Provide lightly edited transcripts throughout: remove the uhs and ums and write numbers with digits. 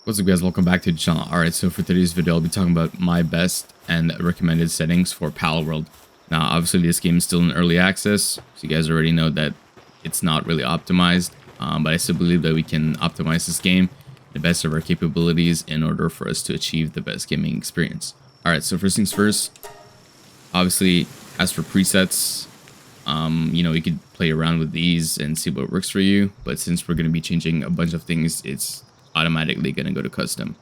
What's up guys, welcome back to the channel. Alright, so for today's video I'll be talking about my best and recommended settings for Palworld. Now obviously this game is still in early access, so you guys already know that it's not really optimized, but I still believe that we can optimize this game to the best of our capabilities in order for us to achieve the best gaming experience. Alright, so first things first, obviously as for presets, you could play around with these and see what works for you, but since we're going to be changing a bunch of things, it's automatically going to go to custom.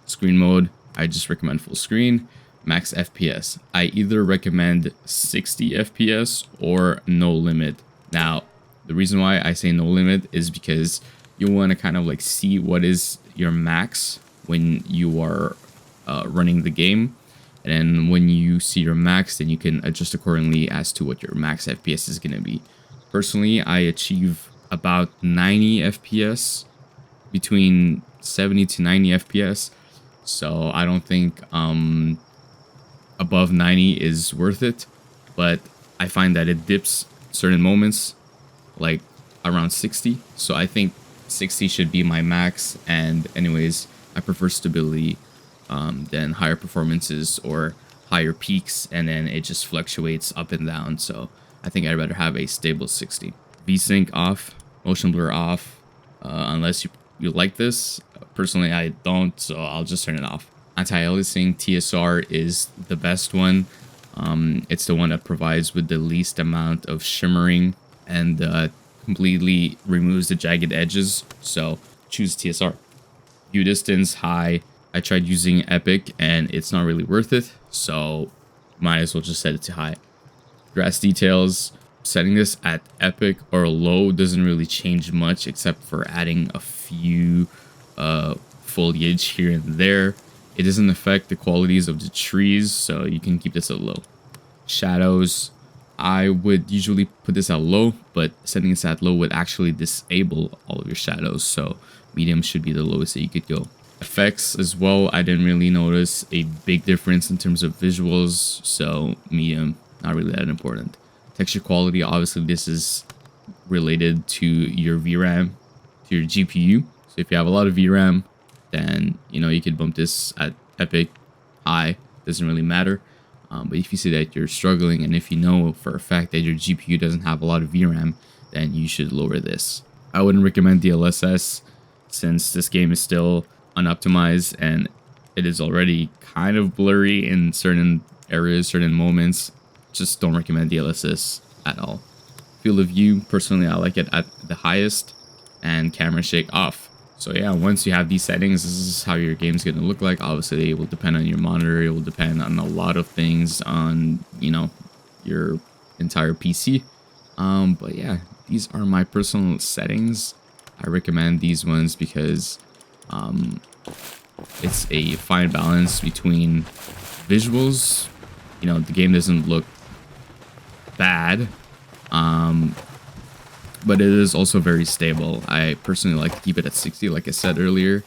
Screen mode, I just recommend full screen. Max FPS, I either recommend 60 FPS or no limit. Now the reason why I say no limit is because you want to kind of like see what is your max when you are running the game, and then when you see your max, then you can adjust accordingly as to what your max FPS is going to be. Personally, I achieve about 90 FPS, between 70 to 90 FPS, so I don't think above 90 is worth it, but I find that it dips certain moments like around 60, so I think 60 should be my max. And anyways, I prefer stability than higher performances or higher peaks, and then it just fluctuates up and down, so I think I'd rather have a stable 60. VSync off, motion blur off, unless you like this. Personally, I don't, so I'll just turn it off. Anti-aliasing TSR is the best one. It's the one that provides with the least amount of shimmering and completely removes the jagged edges, so choose TSR. View distance high. I tried using Epic and it's not really worth it, so might as well just set it to high. Grass details, setting this at epic or low doesn't really change much except for adding a few foliage here and there. It doesn't affect the qualities of the trees, so you can keep this at low. Shadows, I would usually put this at low, but setting this at low would actually disable all of your shadows, so medium should be the lowest that you could go. Effects as well, I didn't really notice a big difference in terms of visuals, so medium, not really that important. Texture quality, obviously this is related to your VRAM, to your GPU. So if you have a lot of VRAM, then you could bump this at epic, high, doesn't really matter. But if you see that you're struggling, and if you know for a fact that your GPU doesn't have a lot of VRAM, then you should lower this. I wouldn't recommend DLSS since this game is still unoptimized and it is already kind of blurry in certain areas, certain moments. Just don't recommend DLSS at all. Field of view, personally I like it at the highest, and camera shake off. So yeah, once you have these settings, this is how your game's going to look like. Obviously it will depend on your monitor, it will depend on a lot of things on your entire PC, but yeah, these are my personal settings. I recommend these ones because it's a fine balance between visuals. The game doesn't look bad, but it is also very stable. I personally like to keep it at 60, like I said earlier.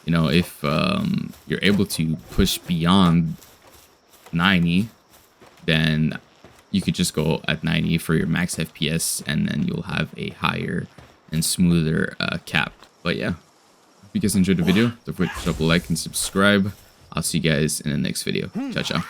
If you're able to push beyond 90, then you could just go at 90 for your max FPS, and then you'll have a higher and smoother cap. But yeah, if you guys enjoyed the video, don't forget to drop a like and subscribe. I'll see you guys in the next video. Ciao, ciao.